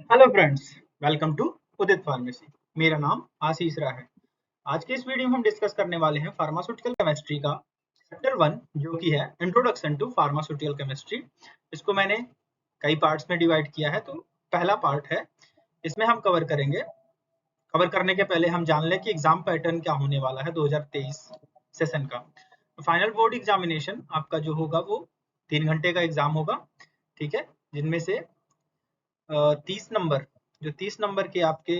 Hello friends, welcome to Udit pharmacy. मेरा नाम आशीष राय है। आज के इस वीडियो में हम डिस्कस करने वाले हैं फार्मास्यूटिकल केमिस्ट्री का चैप्टर 1 जो कि है इंट्रोडक्शन टू फार्मास्यूटिकल केमिस्ट्री। इसको मैंने कई पार्ट्स में डिवाइड किया है। तो पहला पार्ट है, इसमें हम कवर करने के पहले हम जान लें कि एग्जाम पैटर्न क्या होने वाला है 2023 सेशन का। फाइनल बोर्ड एग्जामिनेशन आपका जो होगा वो 3 घंटे का एग्जाम होगा, ठीक है, जिनमें से 30 नंबर के आपके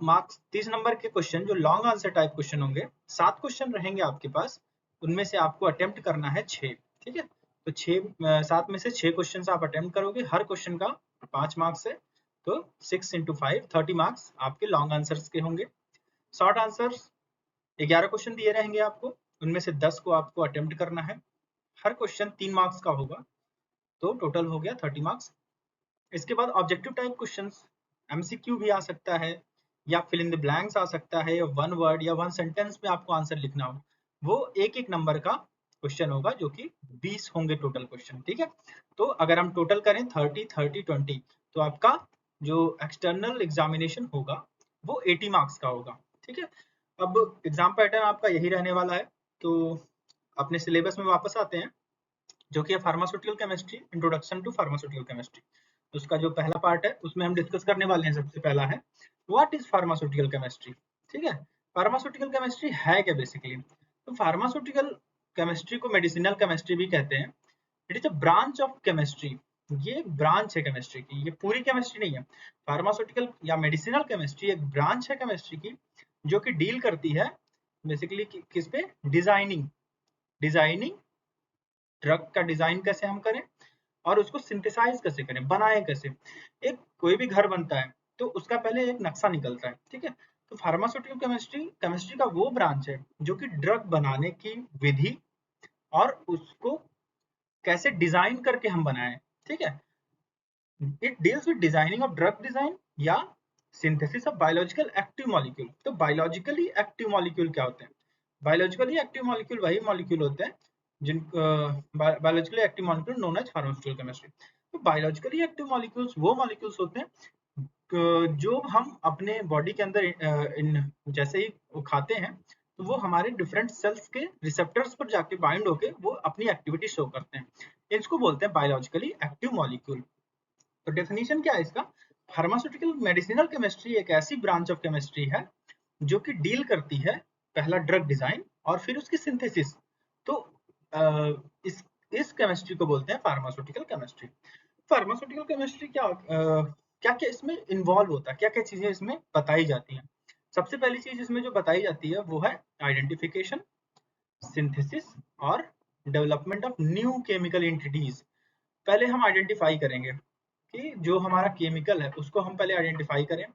मार्क्स, 30 नंबर के क्वेश्चन जो लॉन्ग आंसर टाइप क्वेश्चन होंगे, 7 क्वेश्चन रहेंगे आपके पास। उनमें से आपको अटेम्प्ट करना है 6, ठीक है। तो 7 में से 6 क्वेश्चन आप अटेम्प्ट करोगे, हर क्वेश्चन का 5 मार्क्स है। तो 6 इंटू 5 30 मार्क्स आपके लॉन्ग आंसर्स के होंगे। शॉर्ट आंसर्स 11 क्वेश्चन दिए रहेंगे आपको, उनमें से 10 को आपको अटेम्प्ट करना है। हर क्वेश्चन 3 मार्क्स का होगा, तो टोटल हो गया 30 मार्क्स। इसके बाद ऑब्जेक्टिव टाइप क्वेश्चंस, एमसीक्यू भी आ सकता है, या फिल इन द ब्लैंक्स आ सकता है, या वन वर्ड या वन सेंटेंस में आपको आंसर लिखना हो। वो एक एक नंबर का क्वेश्चन होगा, जो कि 20 होंगे टोटल क्वेश्चन, ठीक है। तो अगर हम टोटल करें 30 30 20, तो आपका जो एक्सटर्नल एग्जामिनेशन होगा वो 80 मार्क्स का होगा, ठीक है। अब एग्जाम पैटर्न आपका यही रहने वाला है। तो अपने सिलेबस में वापस आते हैं, जो कि है pharmaceutical chemistry, introduction to pharmaceutical chemistry. उसका जो पहला पार्ट है उसमें हम डिस्कस करने वाले हैं। सबसे पहला है व्हाट इज फार्मास्यूटिकल केमिस्ट्री, ठीक है। फार्मास्यूटिकल केमिस्ट्री है क्या बेसिकली? तो फार्मास्यूटिकल केमिस्ट्री को मेडिसिनल केमिस्ट्री भी कहते हैं। It is a branch of chemistry. ये एक ब्रांच है केमिस्ट्री की, ये पूरी केमिस्ट्री नहीं है। फार्मास्यूटिकल या मेडिसिनल केमिस्ट्री एक ब्रांच है केमिस्ट्री की, जो कि डील करती है बेसिकली किस पे? डिजाइनिंग ड्रग का डिजाइन कैसे हम करें, और उसको सिंथेसाइज कैसे करें, बनाएं कैसे। एक कोई भी घर बनता है तो उसका पहले एक नक्शा निकलता है, ठीक है। तो फार्मास्यूटिकल केमिस्ट्री केमिस्ट्री का वो ब्रांच है जो कि ड्रग बनाने की विधि और उसको कैसे डिजाइन करके हम बनाएं, ठीक है। It deals with designing of drug design या synthesis of biological active molecule. तो बायोलॉजिकली एक्टिव मॉलिक्यूल क्या होते हैं? बायोलॉजिकली एक्टिव मॉलिक्यूल वही मॉलिक्यूल होते हैं जिन biologically active molecule known as pharmaceutical chemistry. तो बायोलॉजिकली एक्टिव मॉलिक्यूल्स वो मॉलिक्यूल्स होते हैं जो हम अपने बॉडी के अंदर इन जैसे ही वो खाते हैं, तो वो हमारे डिफरेंट सेल्स के रिसेप्टर्स पर जाके बाइंड होके वो अपनी एक्टिविटी शो करते हैं। इसको बोलते हैं बायोलॉजिकली एक्टिव मॉलिक्यूल। तो डेफिनेशन क्या है इसका? फार्मास्यूटिकल मेडिसिनल केमिस्ट्री एक ऐसी ब्रांच ऑफ केमिस्ट्री है जो कि डील करती है पहला ड्रग डिजाइन और फिर उसकी सिंथेसिस। तो अ, इस इस केमिस्ट्री को बोलते हैं फार्मास्यूटिकल केमिस्ट्री। फार्मास्यूटिकल केमिस्ट्री क्या क्या इसमें इन्वॉल्व होता है, क्या क्या चीजें इसमें बताई जाती हैं। सबसे पहली चीज इसमें जो बताई जाती है वो है आइडेंटिफिकेशन, सिंथेसिस और development of new chemical entities. पहले हम आइडेंटिफाई करेंगे कि जो हमारा केमिकल है उसको हम पहले आइडेंटिफाई करें,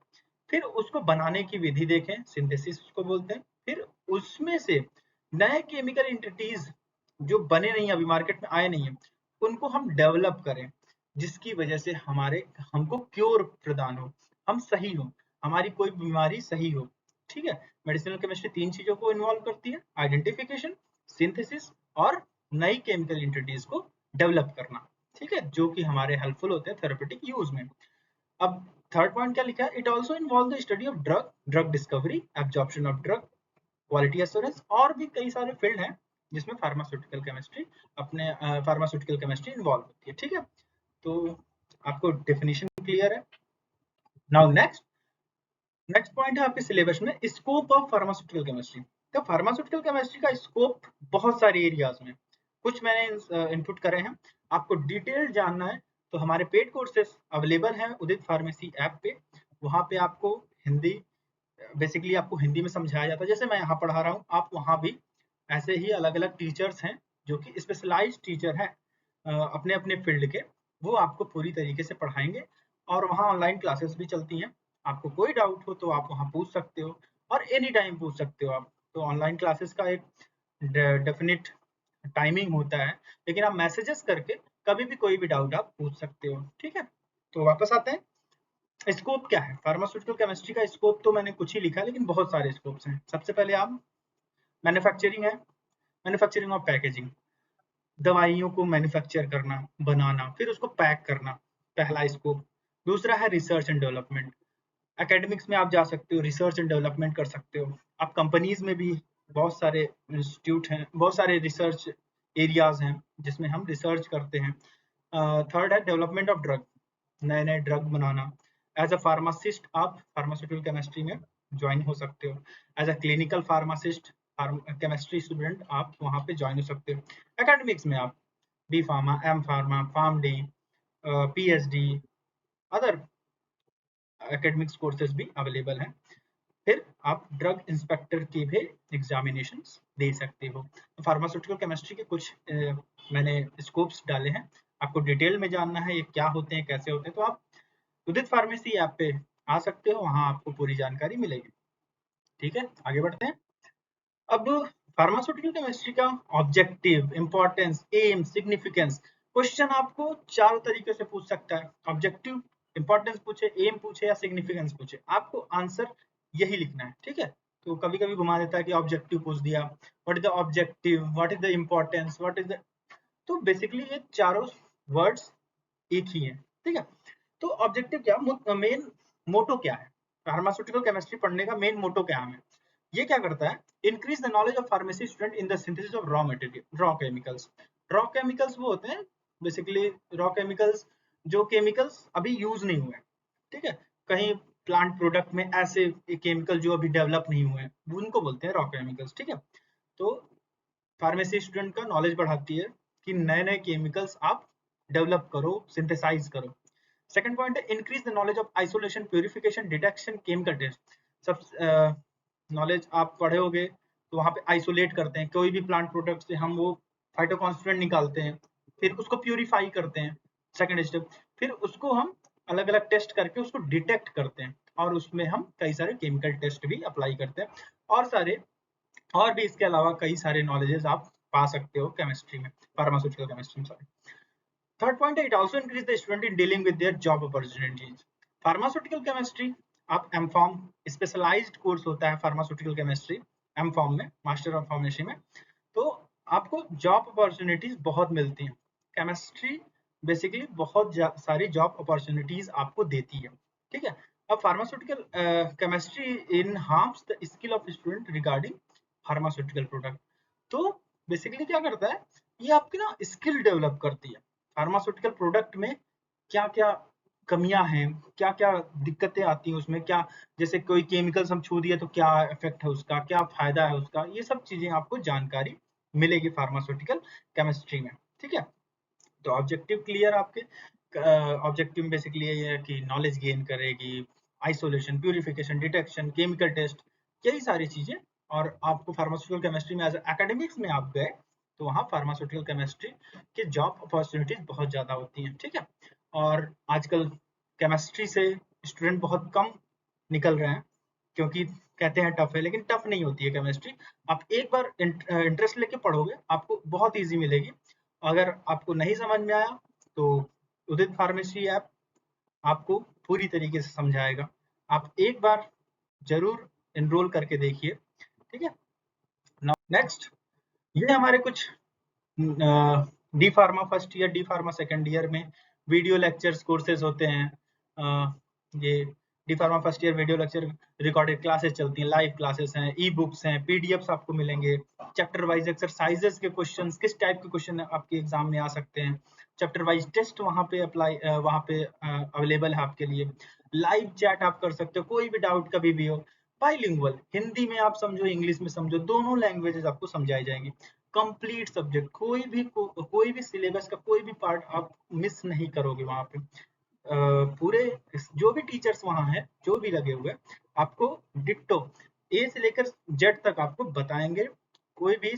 फिर उसको बनाने की विधि देखें, सिंथेसिस उसको बोलते हैं। फिर उसमें से नए केमिकल एंटिटीज जो बने नहीं, अभी मार्केट में आए नहीं है, उनको हम डेवलप करें, जिसकी वजह से हमारे हमको क्योर प्रदान हो, हम सही हो, हमारी कोई बीमारी सही हो, ठीक है। मेडिसिनल केमिस्ट्री 3 चीजों को इन्वॉल्व करती है: आइडेंटिफिकेशन, सिंथेसिस और नई केमिकल एंटिटीज को डेवलप करना, ठीक है, जो कि हमारे हेल्पफुल होते हैं थेरेपेटिक यूज में। अब थर्ड पॉइंट क्या लिखा है? It also involve the study of drug discovery, absorption of drug, quality assurance, और भी कई सारे फील्ड हैं जिसमें फार्मास्यूटिकल केमिस्ट्री इन्वॉल्व होती है, ठीक है। तो आपको डेफिनेशन क्लियर है। नाउ नेक्स्ट पॉइंट है आपके सिलेबस में स्कोप ऑफ फार्मास्यूटिकल केमिस्ट्री। तो फार्मास्यूटिकल केमिस्ट्री का स्कोप बहुत सारे एरियाज में, कुछ मैंने इनपुट करे हैं। आपको डिटेल जानना है तो हमारे पेड कोर्सेज अवेलेबल हैं उदित फार्मेसी ऐप पे। वहाँ पे आपको हिंदी, बेसिकली आपको हिंदी में समझाया जाता है, जैसे मैं यहाँ पढ़ा रहा हूँ, आप वहाँ भी ऐसे ही अलग अलग टीचर्स हैं जो कि स्पेशलाइज्ड टीचर हैं अपने अपने फील्ड के, वो आपको पूरी तरीके से पढ़ाएंगे। और वहाँ ऑनलाइन क्लासेस भी चलती हैं। आपको कोई डाउट हो तो आप वहाँ पूछ सकते हो, और एनी टाइम पूछ सकते हो आप। तो ऑनलाइन क्लासेस का एक डेफिनिट टाइमिंग होता है, लेकिन आप मैसेजेस करके कभी भी कोई भी डाउट आप पूछ सकते हो, ठीक है। तो वापस आते हैं, स्कोप क्या है फार्मास्यूटिकल केमिस्ट्री का? स्कोप तो मैंने कुछ ही लिखा है, लेकिन बहुत सारे स्कोप्स हैं। सबसे पहले आप मैन्युफैक्चरिंग है, मैन्युफैक्चरिंग और पैकेजिंग, दवाइयों को मैन्युफैक्चर करना, बनाना, फिर उसको पैक करना, पहला स्कोप। दूसरा है रिसर्च एंड डेवलपमेंट। एकेडमिक्स में आप जा सकते हो, रिसर्च एंड डेवलपमेंट कर सकते हो। आप कंपनीज में भी बहुत सारे इंस्टीट्यूट हैं, बहुत सारे रिसर्च एरियाज हैं जिसमें हम रिसर्च करते हैं। थर्ड है डेवलपमेंट ऑफ ड्रग, नए नए ड्रग बनाना। एज अ फार्मासिस्ट आप फार्मास्यूटिकल केमिस्ट्री में ज्वाइन हो सकते हो। As a clinical pharmacist chemistry student आप वहाँ पे ज्वाइन हो सकते हो। एकेडमिक्स में आप B pharma, M pharma, pharm D, PhD, other academics courses भी अवेलेबल हैं। फिर आप ड्रग इंस्पेक्टर की भी एग्जामिनेशन दे सकते हो। फार्मास्यूटिकल केमिस्ट्री के कुछ मैंने स्कोप्स डाले हैं, आपको डिटेल में जानना है ये क्या होते हैं, कैसे होते हैं, तो आप उदित फार्मेसी ऐप पे आ सकते हो, वहां आपको पूरी जानकारी मिलेगी। ठीक है, आगे बढ़ते हैं। अब फार्मास्यूटिकल केमिस्ट्री का objective, importance, aim, significance, question आपको चारों तरीके से पूछ सकता है। ऑब्जेक्टिव, इंपॉर्टेंस पूछे, एम पूछे या सिग्निफिकेंस पूछे, आपको आंसर यही लिखना है। ठीक है, तो कभी कभी घुमा देता है कि ऑब्जेक्टिव पूछ दिया, what is the objective, what is the importance, what is the, तो बेसिकली ये चारों वर्ड्स एक ही है। ठीक है, तो ऑब्जेक्टिव क्या, मेन मोटो क्या है, फार्मास्यूटिकल केमिस्ट्री पढ़ने का मेन मोटो क्या है, ये क्या करता है, increase the knowledge of pharmacy student in the synthesis of raw material, raw chemicals. Raw chemicals वो होते हैं बेसिकली, रॉ केमिकल्स जो केमिकल्स अभी यूज नहीं हुए, ठीक है, कहीं प्लांट प्रोडक्ट में ऐसे केमिकल जो अभी डेवलप नहीं हुए हैं, उनको बोलते हैं रॉ केमिकल्स। ठीक है, तो फार्मेसी स्टूडेंट का नॉलेज बढ़ाती है कि नए नए केमिकल्स आप डेवलप करो, सिंथेसाइज करो। सेकंड पॉइंट है increase the knowledge of isolation, purification, detection, chemical test. सब नॉलेज आप पढ़े होगे तो वहाँ पे आइसोलेट करते हैं कोई भी प्लांट प्रोडक्ट से, हम वो फाइटोकॉन्स्टिट्यूएंट निकालते हैं, फिर उसको प्यूरिफाई करते हैं, सेकंड स्टेप, फिर उसको हम अलग अलग टेस्ट करके उसको डिटेक्ट करते हैं, और उसमें हम कई सारे केमिकल टेस्ट भी अप्लाई करते हैं, और सारे, और भी इसके अलावा कई सारे नॉलेजेस आप पा सकते हो केमिस्ट्री में, फार्मास्यूटिकल केमिस्ट्री में, सॉरी। थर्ड पॉइंट है it also increase the student in dealing with their job opportunities. Pharmaceutical chemistry, आप एम फॉर्म, स्पेशलाइज्ड कोर्स होता है फार्मास्यूटिकल केमिस्ट्री एम फॉर्म में, मास्टर ऑफ फार्मेसी में, तो आपको जॉब अपॉर्चुनिटीज बहुत मिलती हैं। केमिस्ट्री बेसिकली बहुत सारी जॉब अपॉर्चुनिटीज आपको देती है। ठीक है, अब pharmaceutical chemistry enhance the skill of student regarding pharmaceutical product. तो बेसिकली क्या करता है, ये आपकी ना स्किल डेवलप करती है, फार्मास्यूटिकल प्रोडक्ट में क्या क्या कमियां हैं, क्या क्या दिक्कतें आती हैं उसमें, क्या जैसे कोई केमिकल्स हम छू दिए तो क्या इफेक्ट है उसका, क्या फायदा है उसका, ये सब चीजें आपको जानकारी मिलेगी फार्मास्यूटिकल केमिस्ट्री में। ठीक है, तो ऑब्जेक्टिव क्लियर आपके, ऑब्जेक्टिव बेसिकली ये है कि नॉलेज गेन करेगी, isolation, purification, detection, chemical test, यही सारी चीजें। और आपको फार्मास्यूटिकल केमिस्ट्री में एज एकेडमिक्स में आप गए तो वहाँ फार्मास्यूटिकल केमिस्ट्री की जॉब अपॉर्चुनिटीज बहुत ज्यादा होती हैं। ठीक है, और आजकल केमिस्ट्री से स्टूडेंट बहुत कम निकल रहे हैं, क्योंकि कहते हैं टफ है, लेकिन टफ नहीं होती है केमिस्ट्री। आप एक बार इंटरेस्ट लेके पढ़ोगे आपको बहुत ईजी मिलेगी। अगर आपको नहीं समझ में आया तो उदित फार्मेसी ऐप आपको पूरी तरीके से समझाएगा, आप एक बार जरूर एनरोल करके देखिए। ठीक है, नेक्स्ट, ये हमारे कुछ D pharma first year, D pharma second year में वीडियो लेक्चर्स कोर्सेज होते हैं। ये D pharma first year video lecture recorded classes चलती हैं, लाइव क्लासेस हैं, ई बुक्स हैं, पीडीएफ्स आपको मिलेंगे, चैप्टर वाइज एक्सरसाइजेस के क्वेश्चंस, किस टाइप के क्वेश्चन आपके एग्जाम में आ सकते हैं, चैप्टर वाइज टेस्ट वहाँ पे अप्लाई, वहाँ पे अवेलेबल है आपके लिए, लाइव चैट आप कर सकते हो, कोई भी डाउट कभी भी हो, बाइलिंगुअल, हिंदी में आप समझो, इंग्लिश में समझो, दोनों लैंग्वेजेस आपको समझाई जाएंगी। कंप्लीट सब्जेक्ट, कोई भी सिलेबस का कोई भी पार्ट आप मिस नहीं करोगे वहाँ पे। पूरे जो भी टीचर्स वहाँ हैं, जो भी लगे हुए, आपको डिट्टो ए से लेकर जेड तक आपको बताएंगे, कोई भी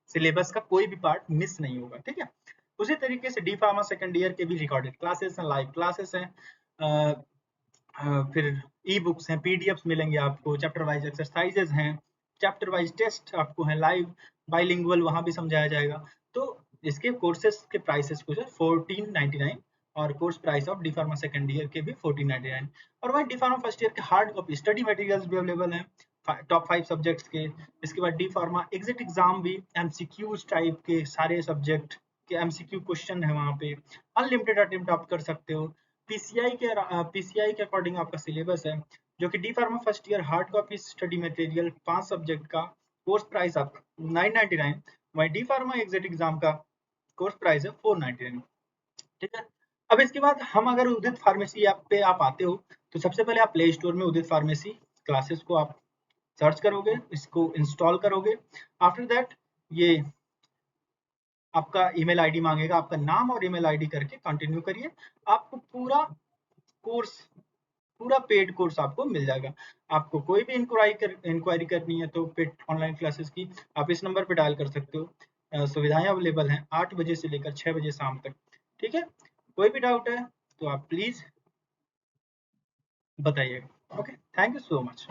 सिलेबस का कोई भी पार्ट मिस नहीं होगा। ठीक है, उसी तरीके से डी फार्मा सेकेंड ईयर के भी रिकॉर्डेड क्लासेस हैं, लाइव क्लासेस हैं, फिर ई बुक्स हैं, पीडीएफ्स मिलेंगे आपको, चैप्टर वाइज एक्सरसाइजेज हैं, चैप्टर वाइज टेस्ट आपको है लाइव, बाइलिंगुअल वहाँ भी समझाया जाएगा। तो इसके कोर्सेज के प्राइसेस कुछ है 1499, और course price of D pharma second year के भी 1499, और वहीं डी फार्मा फर्स्ट ईयर के हार्ड कॉपी स्टडी मटेरियल्स भी अवेलेबल हैं टॉप 5 सब्जेक्ट्स के। इसके बाद डी फार्मा एग्जिट एग्जाम भी, एमसीक्यूज टाइप के सारे सब्जेक्ट आपके एमसीक्यू क्वेश्चन है वहाँ पे, अनलिमिटेड अटेम्प्ट आप कर सकते हो। पीसीआई के अकॉर्डिंग आपका सिलेबस है, जो कि D pharma first year hard copy study material 5 subject का कोर्स प्राइस आपका 999, वही डी फार्मा एग्जिट एग्जाम का कोर्स प्राइस है 499। ठीक है। अब इसके बाद हम अगर उदित फार्मेसी ऐप पे आप आते हो, तो सबसे पहले आप प्ले स्टोर में उदित फार्मेसी क्लासेस को आप सर्च करोगे, इसको इंस्टॉल करोगे। आफ्टर दैट ये आपका ईमेल आईडी मांगेगा, आपका नाम और ईमेल आईडी करके कंटिन्यू करिए, आपको पूरा कोर्स, पूरा पेड कोर्स आपको मिल जाएगा। आपको कोई भी इंक्वायरी करनी है तो पेड ऑनलाइन क्लासेस की आप इस नंबर पे डायल कर सकते हो। सुविधाएं अवेलेबल हैं 8 बजे से लेकर 6 बजे शाम तक। ठीक है, कोई भी डाउट है तो आप प्लीज बताइएगा। Okay, thank you so much.